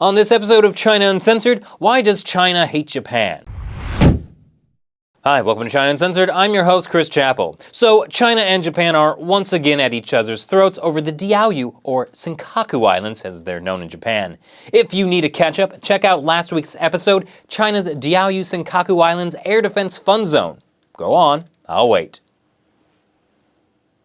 On this episode of China Uncensored, why does China hate Japan? Hi, welcome to China Uncensored. I'm your host, Chris Chappell. So, China and Japan are once again at each other's throats over the Diaoyu, or Senkaku Islands, as they're known in Japan. If you need a catch-up, check out last week's episode, China's Diaoyu-Senkaku Islands Air Defense Fun Zone. Go on, I'll wait.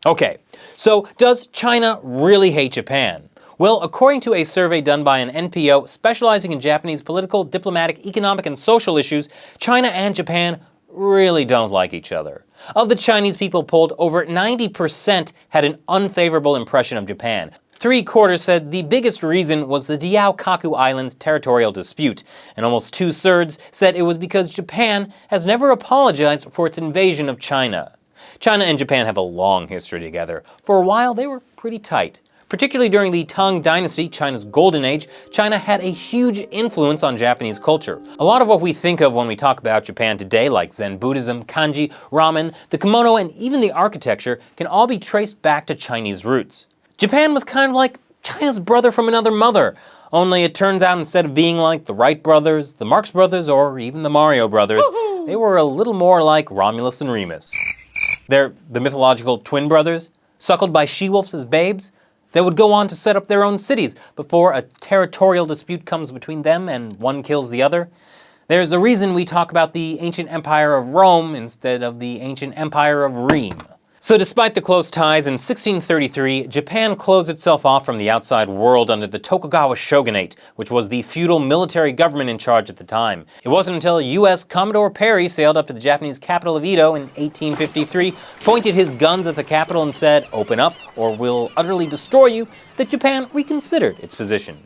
Okay, so does China really hate Japan? Well, according to a survey done by an NPO specializing in Japanese political, diplomatic, economic, and social issues, China and Japan really don't like each other. Of the Chinese people polled, over 90% had an unfavorable impression of Japan. 3/4 said the biggest reason was the Diaoyu-Senkaku Islands territorial dispute, and almost 2/3 said it was because Japan has never apologized for its invasion of China. China and Japan have a long history together. For a while, they were pretty tight. Particularly during the Tang Dynasty, China's golden age, China had a huge influence on Japanese culture. A lot of what we think of when we talk about Japan today, like Zen Buddhism, kanji, ramen, the kimono, and even the architecture, can all be traced back to Chinese roots. Japan was kind of like China's brother from another mother, only it turns out instead of being like the Wright brothers, the Marx brothers, or even the Mario brothers, they were a little more like Romulus and Remus. They're the mythological twin brothers, suckled by she-wolves as babes. They would go on to set up their own cities before a territorial dispute comes between them and one kills the other. There's a reason we talk about the ancient empire of Rome instead of the ancient empire of Rheims. So despite the close ties, in 1633, Japan closed itself off from the outside world under the Tokugawa shogunate, which was the feudal military government in charge at the time. It wasn't until U.S. Commodore Perry sailed up to the Japanese capital of Edo in 1853, pointed his guns at the capital and said, "Open up or we'll utterly destroy you," that Japan reconsidered its position.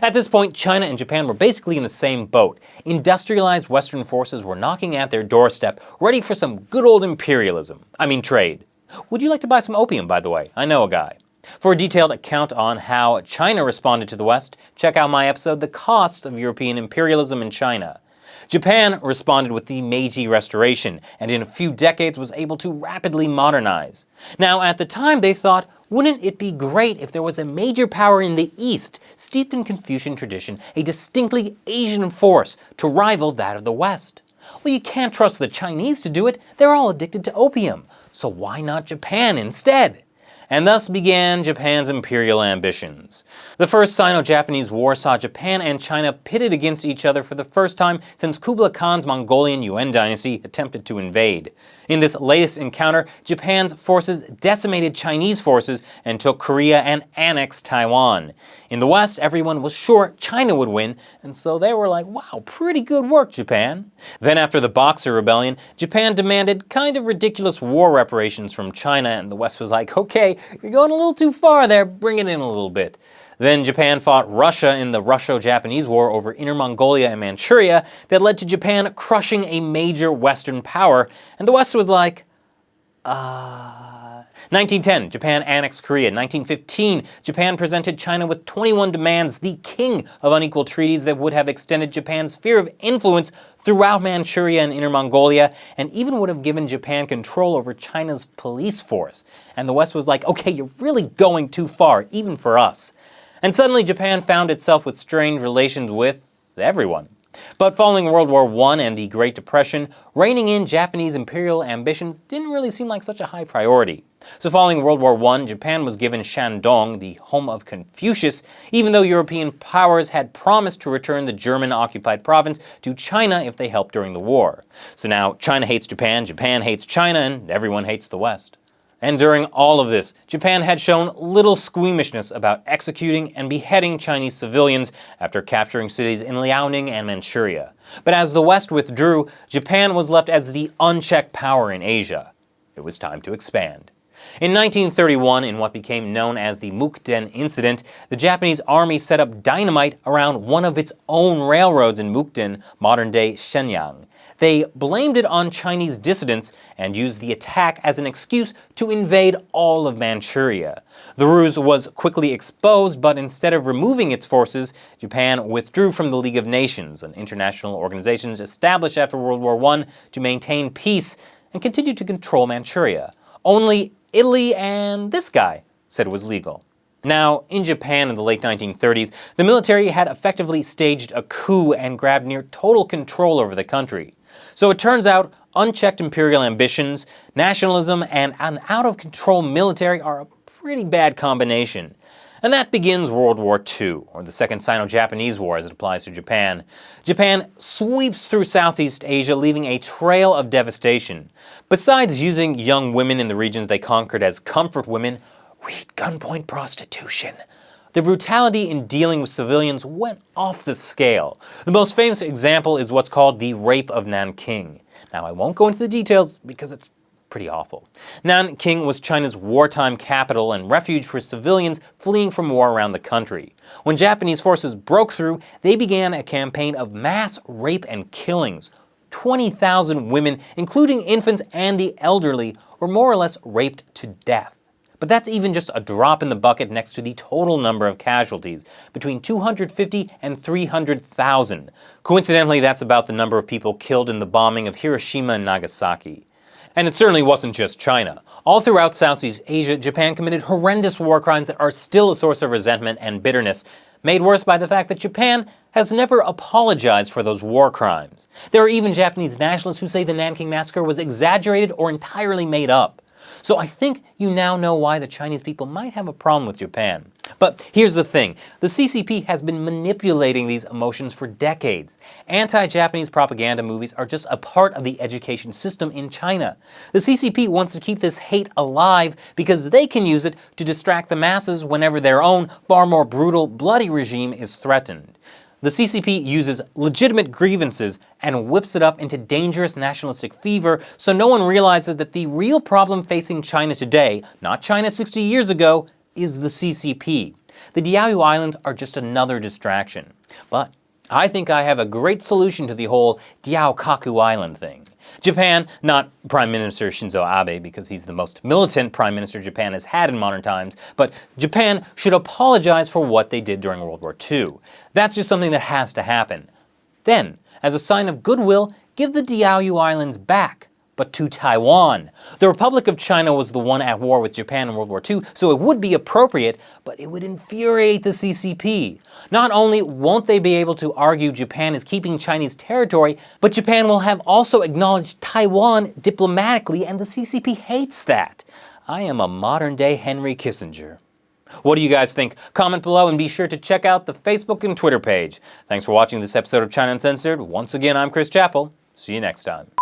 At this point, China and Japan were basically in the same boat. Industrialized Western forces were knocking at their doorstep, ready for some good old imperialism. I mean trade. Would you like to buy some opium, by the way? I know a guy. For a detailed account on how China responded to the West, check out my episode, The Cost of European Imperialism in China. Japan responded with the Meiji Restoration, and in a few decades was able to rapidly modernize. Now, at the time they thought, wouldn't it be great if there was a major power in the East, steeped in Confucian tradition, a distinctly Asian force to rival that of the West? Well, you can't trust the Chinese to do it. They're all addicted to opium. So why not Japan instead? And thus began Japan's imperial ambitions. The first Sino-Japanese War saw Japan and China pitted against each other for the first time since Kublai Khan's Mongolian Yuan dynasty attempted to invade. In this latest encounter, Japan's forces decimated Chinese forces and took Korea and annexed Taiwan. In the West, everyone was sure China would win, and so they were like, wow, pretty good work, Japan. Then after the Boxer Rebellion, Japan demanded kind of ridiculous war reparations from China, and the West was like, okay, you're going a little too far there, bring it in a little bit. Then Japan fought Russia in the Russo-Japanese War over Inner Mongolia and Manchuria that led to Japan crushing a major Western power, and the West was like, 1910, Japan annexed Korea. 1915, Japan presented China with 21 demands, the king of unequal treaties that would have extended Japan's sphere of influence throughout Manchuria and Inner Mongolia, and even would have given Japan control over China's police force. And the West was like, okay, you're really going too far, even for us. And suddenly Japan found itself with strained relations with everyone. But following World War I and the Great Depression, reining in Japanese imperial ambitions didn't really seem like such a high priority. So following World War I, Japan was given Shandong, the home of Confucius, even though European powers had promised to return the German-occupied province to China if they helped during the war. So now China hates Japan, Japan hates China, and everyone hates the West. And during all of this, Japan had shown little squeamishness about executing and beheading Chinese civilians after capturing cities in Liaoning and Manchuria. But as the West withdrew, Japan was left as the unchecked power in Asia. It was time to expand. In 1931, in what became known as the Mukden Incident, the Japanese army set up dynamite around one of its own railroads in Mukden, modern-day Shenyang. They blamed it on Chinese dissidents and used the attack as an excuse to invade all of Manchuria. The ruse was quickly exposed, but instead of removing its forces, Japan withdrew from the League of Nations, an international organization established after World War I to maintain peace, and continued to control Manchuria. Only Italy and this guy said it was legal. Now, in Japan in the late 1930s, the military had effectively staged a coup and grabbed near total control over the country. So it turns out, unchecked imperial ambitions, nationalism, and an out-of-control military are a pretty bad combination. And that begins World War II, or the Second Sino-Japanese War as it applies to Japan. Japan sweeps through Southeast Asia, leaving a trail of devastation. Besides using young women in the regions they conquered as comfort women, read gunpoint prostitution, the brutality in dealing with civilians went off the scale. The most famous example is what's called the Rape of Nanking. Now, I won't go into the details because it's pretty awful. Nanking was China's wartime capital and refuge for civilians fleeing from war around the country. When Japanese forces broke through, they began a campaign of mass rape and killings. 20,000 women, including infants and the elderly, were more or less raped to death. But that's even just a drop in the bucket next to the total number of casualties, between 250 and 300,000. Coincidentally, that's about the number of people killed in the bombing of Hiroshima and Nagasaki. And it certainly wasn't just China. All throughout Southeast Asia, Japan committed horrendous war crimes that are still a source of resentment and bitterness, made worse by the fact that Japan has never apologized for those war crimes. There are even Japanese nationalists who say the Nanking Massacre was exaggerated or entirely made up. So I think you now know why the Chinese people might have a problem with Japan. But here's the thing, the CCP has been manipulating these emotions for decades. Anti-Japanese propaganda movies are just a part of the education system in China. The CCP wants to keep this hate alive because they can use it to distract the masses whenever their own, far more brutal, bloody regime is threatened. The CCP uses legitimate grievances and whips it up into dangerous nationalistic fever so no one realizes that the real problem facing China today, not China 60 years ago, is the CCP. The Diaoyu Islands are just another distraction. But I think I have a great solution to the whole Senkaku Island thing. Japan, not Prime Minister Shinzo Abe because he's the most militant Prime Minister Japan has had in modern times, but Japan should apologize for what they did during World War II. That's just something that has to happen. Then, as a sign of goodwill, give the Diaoyu Islands back, but to Taiwan. The Republic of China was the one at war with Japan in World War II, so it would be appropriate, but it would infuriate the CCP. Not only won't they be able to argue Japan is keeping Chinese territory, but Japan will have also acknowledged Taiwan diplomatically, and the CCP hates that. I am a modern-day Henry Kissinger. What do you guys think? Comment below and be sure to check out the Facebook and Twitter page. Thanks for watching this episode of China Uncensored. Once again, I'm Chris Chappell. See you next time.